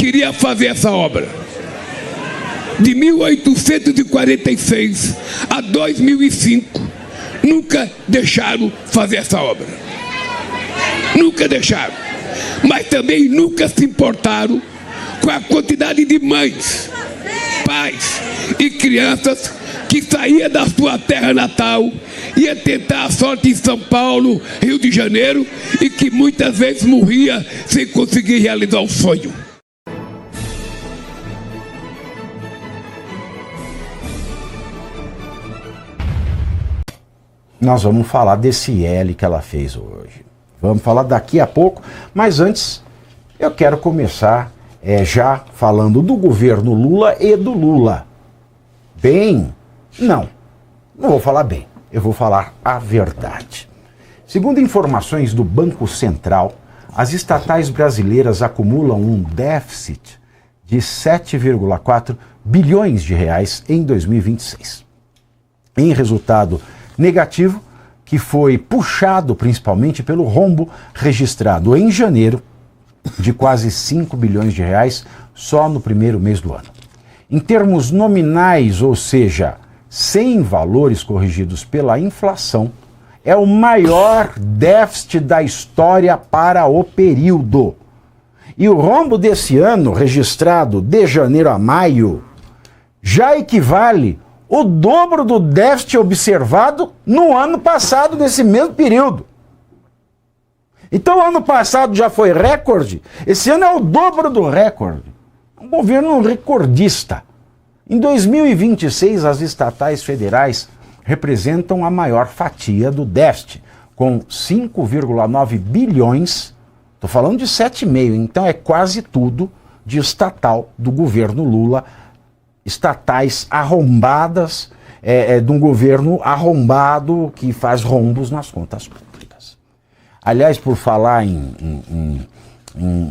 queria fazer essa obra. De 1846 a 2005, nunca deixaram fazer essa obra. Nunca deixaram. Mas também nunca se importaram com a quantidade de mães, pais e crianças que saía da sua terra natal, ia tentar a sorte em São Paulo, Rio de Janeiro, e que muitas vezes morria sem conseguir realizar o sonho. Nós vamos falar desse L que ela fez hoje. Vamos falar daqui a pouco, mas antes eu quero começar já falando do governo Lula e do Lula. Bem, não vou falar bem, eu vou falar a verdade. Segundo informações do Banco Central, as estatais brasileiras acumulam um déficit de 7,4 bilhões de reais em 2026. Em resultado negativo, que foi puxado principalmente pelo rombo registrado em janeiro de quase 5 bilhões de reais só no primeiro mês do ano. Em termos nominais, ou seja, sem valores corrigidos pela inflação, é o maior déficit da história para o período. E o rombo desse ano, registrado de janeiro a maio, já equivale o dobro do déficit observado no ano passado, nesse mesmo período. Então, o ano passado já foi recorde, esse ano é o dobro do recorde. Um governo recordista. Em 2026, as estatais federais representam a maior fatia do déficit, com 5,9 bilhões, estou falando de 7,5, então é quase tudo de estatal do governo Lula, estatais arrombadas, de um governo arrombado que faz rombos nas contas públicas. Aliás, por falar em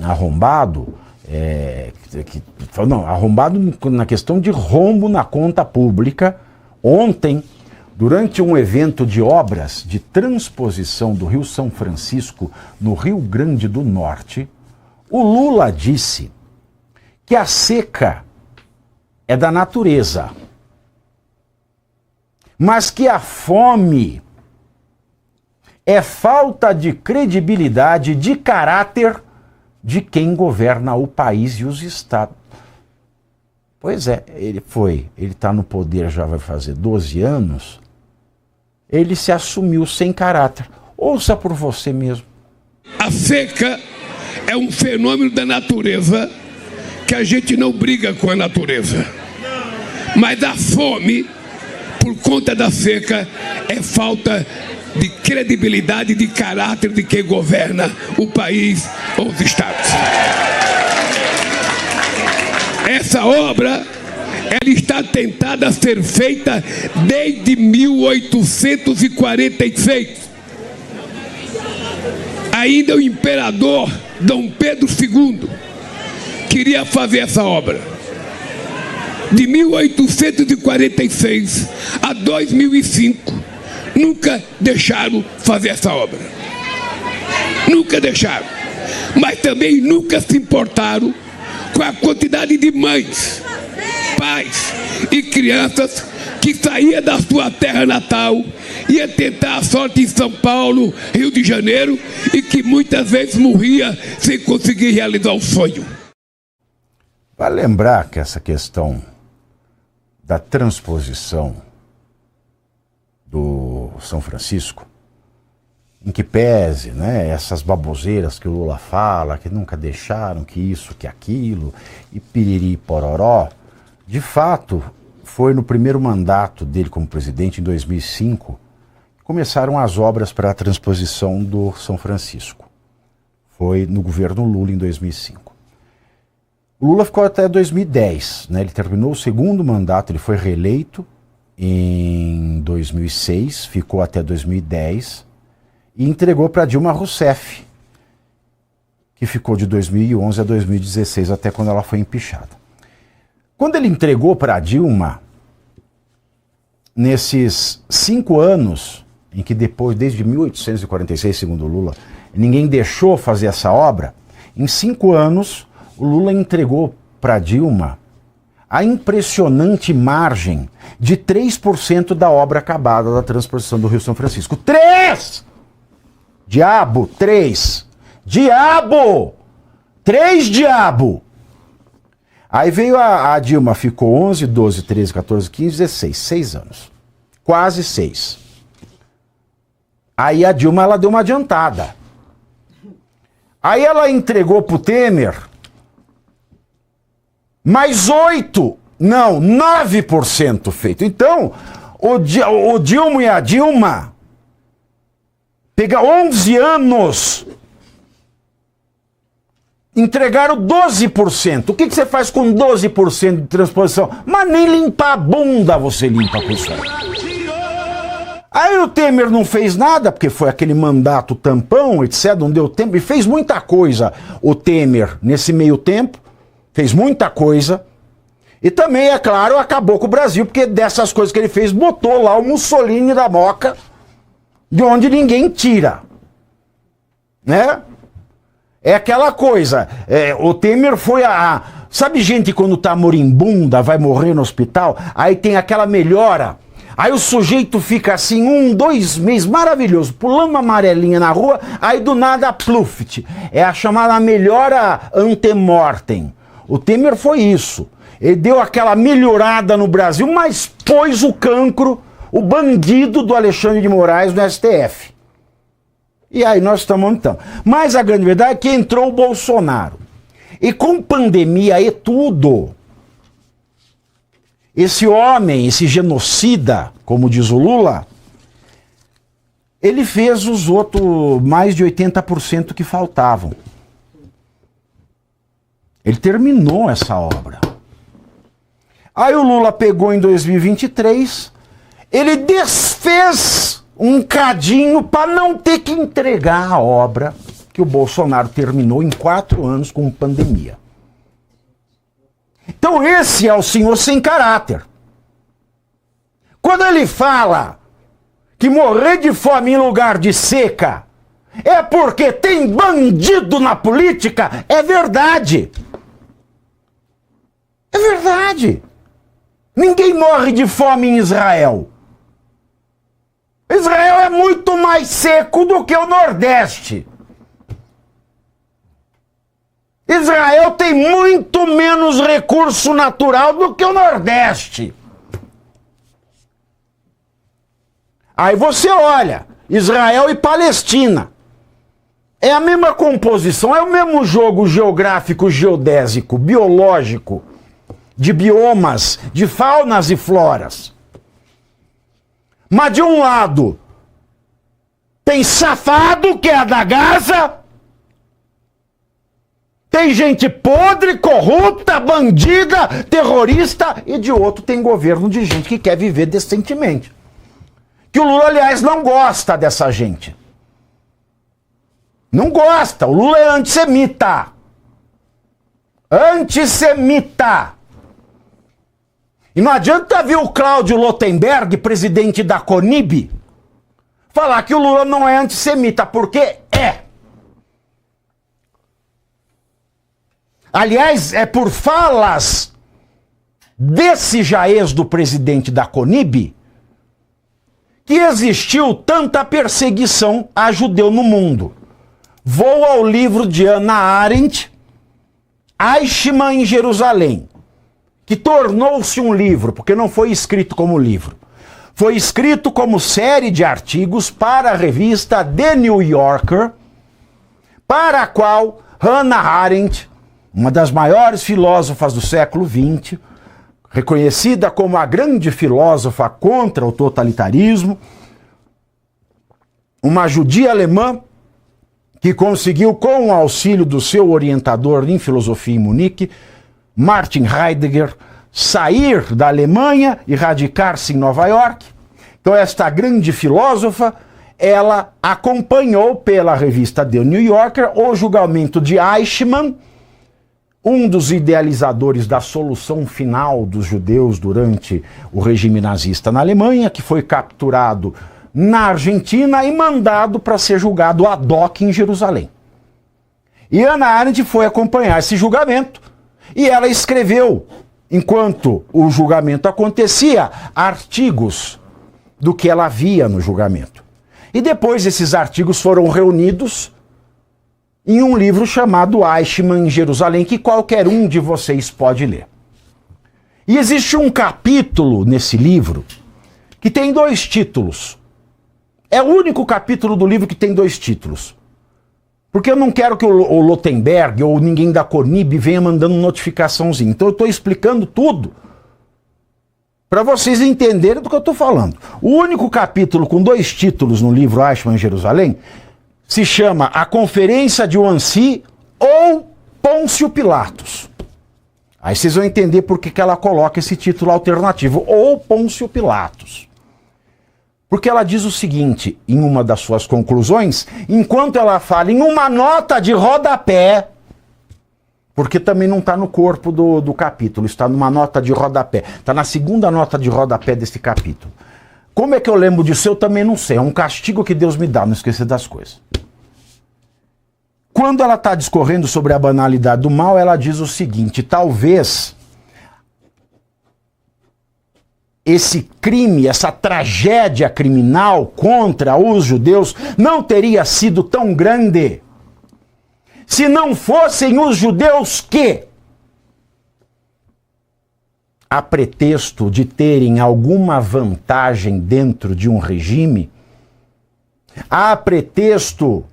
arrombado, arrombado na questão de rombo na conta pública, ontem, durante um evento de obras de transposição do Rio São Francisco no Rio Grande do Norte, o Lula disse que a seca é da natureza, mas que a fome é falta de credibilidade, de caráter de quem governa o país e os estados. Pois é, ele está no poder, já vai fazer 12 anos, ele se assumiu sem caráter. Ouça por você mesmo. A seca é um fenômeno da natureza que a gente não briga com a natureza. Mas a fome, por conta da seca, é falta de credibilidade, de caráter de quem governa o país ou os estados. Essa obra, ela está tentada a ser feita desde 1846. Ainda o imperador Dom Pedro II queria fazer essa obra. De 1846 a 2005, nunca deixaram fazer essa obra. Nunca deixaram. Mas também nunca se importaram com a quantidade de mães, pais e crianças que saía da sua terra natal, ia tentar a sorte em São Paulo, Rio de Janeiro, e que muitas vezes morria sem conseguir realizar o sonho. Vale lembrar que essa questão da transposição do São Francisco, em que pese, né, essas baboseiras que o Lula fala, que nunca deixaram, que isso, que aquilo, e piriri pororó, de fato, foi no primeiro mandato dele como presidente, em 2005, que começaram as obras para a transposição do São Francisco. Foi no governo Lula em 2005. O Lula ficou até 2010, né? Ele terminou o segundo mandato, ele foi reeleito em 2006, ficou até 2010 e entregou para Dilma Rousseff, que ficou de 2011 a 2016, até quando ela foi empichada. Quando ele entregou para Dilma, nesses 5 anos, em que depois, desde 1846, segundo Lula, ninguém deixou fazer essa obra, em 5 anos, o Lula entregou para Dilma a impressionante margem de 3% da obra acabada da transposição do Rio São Francisco. 3! Diabo, 3! Diabo! 3 diabo! Aí veio a Dilma, ficou 11, 12, 13, 14, 15, 16, 6 anos. Quase 6. Aí a Dilma, ela deu uma adiantada. Aí ela entregou pro Temer mais 9% feito. Então, o Dilma e a Dilma pegaram 11 anos, entregaram 12%. O que você faz com 12% de transposição? Mas nem limpar a bunda você limpa, pessoal. Aí o Temer não fez nada, porque foi aquele mandato tampão, etc, não deu tempo, e fez muita coisa o Temer nesse meio tempo, fez muita coisa, e também, é claro, acabou com o Brasil, porque dessas coisas que ele fez, botou lá o Mussolini da Moca, de onde ninguém tira, né? É aquela coisa, o Temer foi sabe gente quando tá moribunda, vai morrer no hospital, aí tem aquela melhora. Aí o sujeito fica assim, 1, 2 meses, maravilhoso, pulando uma amarelinha na rua, aí do nada, pluft. É a chamada melhora antemortem. O Temer foi isso. Ele deu aquela melhorada no Brasil, mas pôs o cancro, o bandido do Alexandre de Moraes no STF. E aí nós estamos onde estamos. Mas a grande verdade é que entrou o Bolsonaro. E com pandemia e tudo... Esse homem, esse genocida, como diz o Lula, ele fez os outros mais de 80% que faltavam. Ele terminou essa obra. Aí o Lula pegou em 2023, ele desfez um cadinho para não ter que entregar a obra que o Bolsonaro terminou em 4 anos com pandemia. Então esse é o senhor sem caráter. Quando ele fala que morrer de fome em lugar de seca é porque tem bandido na política, é verdade. É verdade. Ninguém morre de fome em Israel. Israel é muito mais seco do que o Nordeste. Israel tem muito menos recurso natural do que o Nordeste. Aí você olha, Israel e Palestina. É a mesma composição, é o mesmo jogo geográfico, geodésico, biológico, de biomas, de faunas e floras. Mas de um lado, tem safado, que é a da Gaza. Tem gente podre, corrupta, bandida, terrorista, e de outro tem governo de gente que quer viver decentemente. Que o Lula, aliás, não gosta dessa gente. Não gosta. O Lula é antissemita. Antissemita. E não adianta ver o Cláudio Lotenberg, presidente da CONIB, falar que o Lula não é antissemita, porque é. Aliás, é por falas desse já ex do presidente da CONIB que existiu tanta perseguição a judeu no mundo. Vou ao livro de Hannah Arendt, Eichmann em Jerusalém, que tornou-se um livro, porque não foi escrito como livro. Foi escrito como série de artigos para a revista The New Yorker, para a qual Hannah Arendt, uma das maiores filósofas do século XX, reconhecida como a grande filósofa contra o totalitarismo, uma judia alemã que conseguiu, com o auxílio do seu orientador em filosofia em Munique, Martin Heidegger, sair da Alemanha e radicar-se em Nova York. Então esta grande filósofa, ela acompanhou pela revista The New Yorker o julgamento de Eichmann, um dos idealizadores da solução final dos judeus durante o regime nazista na Alemanha, que foi capturado na Argentina e mandado para ser julgado ad hoc em Jerusalém. E Hannah Arendt foi acompanhar esse julgamento e ela escreveu, enquanto o julgamento acontecia, artigos do que ela via no julgamento. E depois esses artigos foram reunidos em um livro chamado Eichmann em Jerusalém, que qualquer um de vocês pode ler. E existe um capítulo nesse livro que tem 2 títulos. É o único capítulo do livro que tem 2 títulos. Porque eu não quero que o Lotenberg ou ninguém da Conib venha mandando notificaçãozinha. Então eu estou explicando tudo para vocês entenderem do que eu estou falando. O único capítulo com 2 títulos no livro Eichmann em Jerusalém se chama A Conferência de Wannsee ou Pôncio Pilatos. Aí vocês vão entender por que ela coloca esse título alternativo, ou Pôncio Pilatos. Porque ela diz o seguinte, em uma das suas conclusões, enquanto ela fala em uma nota de rodapé, porque também não está no corpo do capítulo, está numa nota de rodapé, está na segunda nota de rodapé desse capítulo. Como é que eu lembro disso? Eu também não sei, é um castigo que Deus me dá, não esquecer das coisas. Quando ela está discorrendo sobre a banalidade do mal, ela diz o seguinte, talvez esse crime, essa tragédia criminal contra os judeus não teria sido tão grande se não fossem os judeus que, a pretexto de terem alguma vantagem dentro de um regime, a pretexto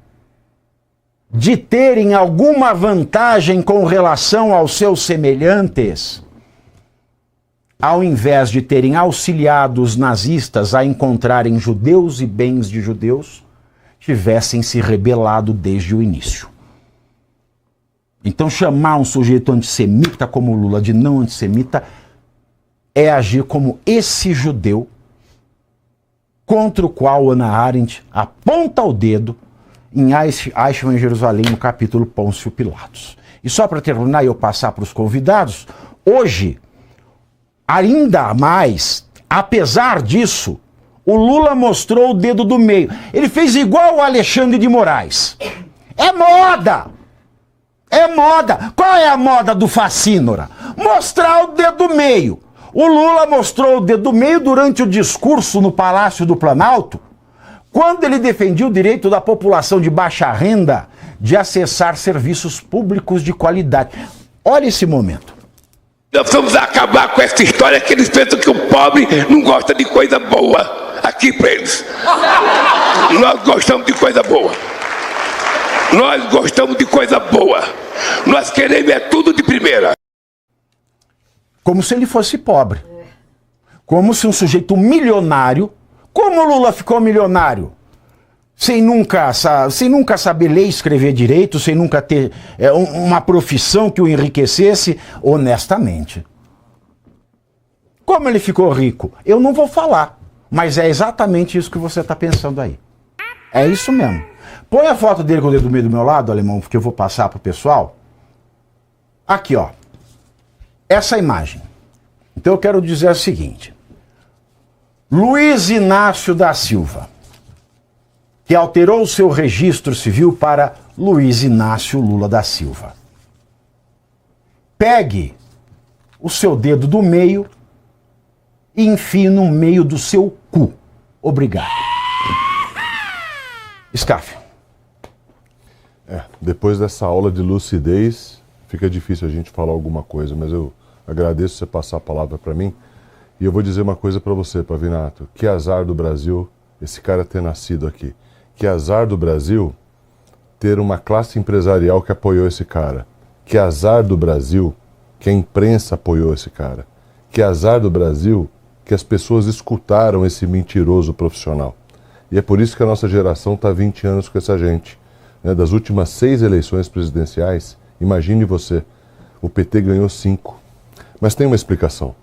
de terem alguma vantagem com relação aos seus semelhantes, ao invés de terem auxiliado os nazistas a encontrarem judeus e bens de judeus, tivessem se rebelado desde o início. Então chamar um sujeito antissemita como Lula de não antissemita é agir como esse judeu contra o qual Hannah Arendt aponta o dedo em Eichmann em Jerusalém, no capítulo Pôncio Pilatos. E só para terminar e eu passar para os convidados, hoje, ainda mais, apesar disso, o Lula mostrou o dedo do meio. Ele fez igual o Alexandre de Moraes. É moda! É moda! Qual é a moda do facínora? Mostrar o dedo do meio. O Lula mostrou o dedo do meio durante o discurso no Palácio do Planalto, quando ele defendia o direito da população de baixa renda de acessar serviços públicos de qualidade. Olha esse momento. Nós vamos acabar com essa história que eles pensam que o pobre não gosta de coisa boa. Aqui para eles. Nós gostamos de coisa boa. Nós gostamos de coisa boa. Nós queremos é tudo de primeira. Como se ele fosse pobre. Como se um sujeito milionário... Como o Lula ficou milionário? Sem nunca saber ler e escrever direito, sem nunca ter uma profissão que o enriquecesse honestamente. Como ele ficou rico? Eu não vou falar, mas é exatamente isso que você está pensando aí. É isso mesmo. Põe a foto dele com o dedo do meio do meu lado, alemão, porque eu vou passar para o pessoal. Aqui, ó. Essa imagem. Então eu quero dizer o seguinte. Luiz Inácio da Silva, que alterou o seu registro civil para Luiz Inácio Lula da Silva. Pegue o seu dedo do meio e enfie no meio do seu cu. Obrigado. Scarfe. Depois dessa aula de lucidez, fica difícil a gente falar alguma coisa, mas eu agradeço você passar a palavra para mim. E eu vou dizer uma coisa para você, Pavinato. Que azar do Brasil esse cara ter nascido aqui. Que azar do Brasil ter uma classe empresarial que apoiou esse cara. Que azar do Brasil que a imprensa apoiou esse cara. Que azar do Brasil que as pessoas escutaram esse mentiroso profissional. E é por isso que a nossa geração está 20 anos com essa gente. Das últimas 6 eleições presidenciais, imagine você, o PT ganhou 5. Mas tem uma explicação.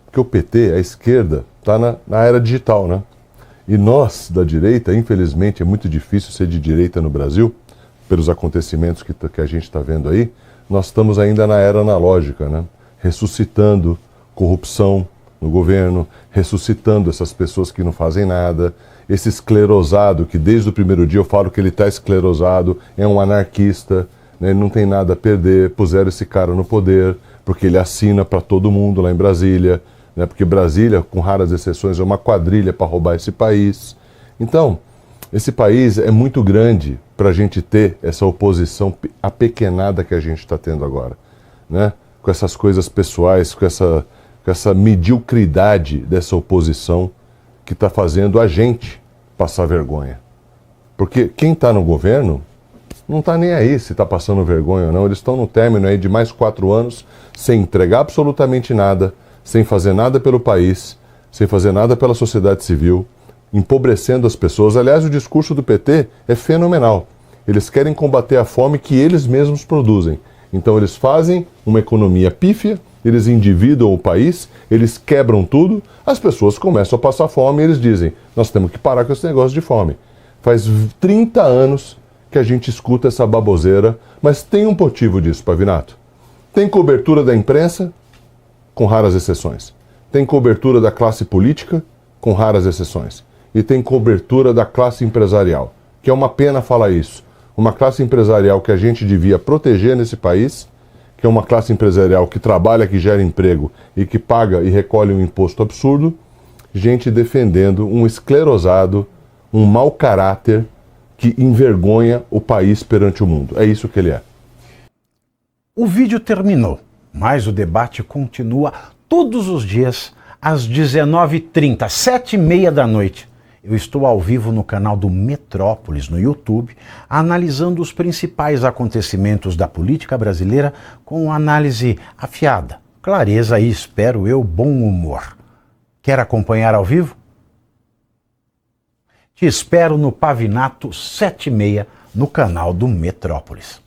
Porque o PT, a esquerda, está na era digital, né? E nós, da direita, infelizmente, é muito difícil ser de direita no Brasil, pelos acontecimentos que a gente está vendo aí, nós estamos ainda na era analógica, né? Ressuscitando corrupção no governo, ressuscitando essas pessoas que não fazem nada, esse esclerosado, que desde o primeiro dia eu falo que ele está esclerosado, é um anarquista, né? Ele não tem nada a perder, puseram esse cara no poder, porque ele assina para todo mundo lá em Brasília, né? Porque Brasília, com raras exceções, é uma quadrilha para roubar esse país. Então, esse país é muito grande para a gente ter essa oposição apequenada que a gente está tendo agora, né? Com essas coisas pessoais, com essa mediocridade dessa oposição que está fazendo a gente passar vergonha. Porque quem está no governo não está nem aí se está passando vergonha ou não. Eles estão no término aí de mais 4 anos sem entregar absolutamente nada, sem fazer nada pelo país, sem fazer nada pela sociedade civil, empobrecendo as pessoas. Aliás, o discurso do PT é fenomenal. Eles querem combater a fome que eles mesmos produzem. Então eles fazem uma economia pífia, eles endividam o país, eles quebram tudo, as pessoas começam a passar fome e eles dizem, nós temos que parar com esse negócio de fome. Faz 30 anos que a gente escuta essa baboseira, mas tem um motivo disso, Pavinato. Tem cobertura da imprensa, com raras exceções. Tem cobertura da classe política, com raras exceções. E tem cobertura da classe empresarial, que é uma pena falar isso. Uma classe empresarial que a gente devia proteger nesse país, que é uma classe empresarial que trabalha, que gera emprego e que paga e recolhe um imposto absurdo, gente defendendo um esclerosado, um mau caráter que envergonha o país perante o mundo. É isso que ele é. O vídeo terminou, mas o debate continua todos os dias às 19h30, 7h30 da noite. Eu estou ao vivo no canal do Metrópolis, no YouTube, analisando os principais acontecimentos da política brasileira com análise afiada, clareza e, espero eu, bom humor. Quer acompanhar ao vivo? Te espero no Pavinato 7h30 no canal do Metrópolis.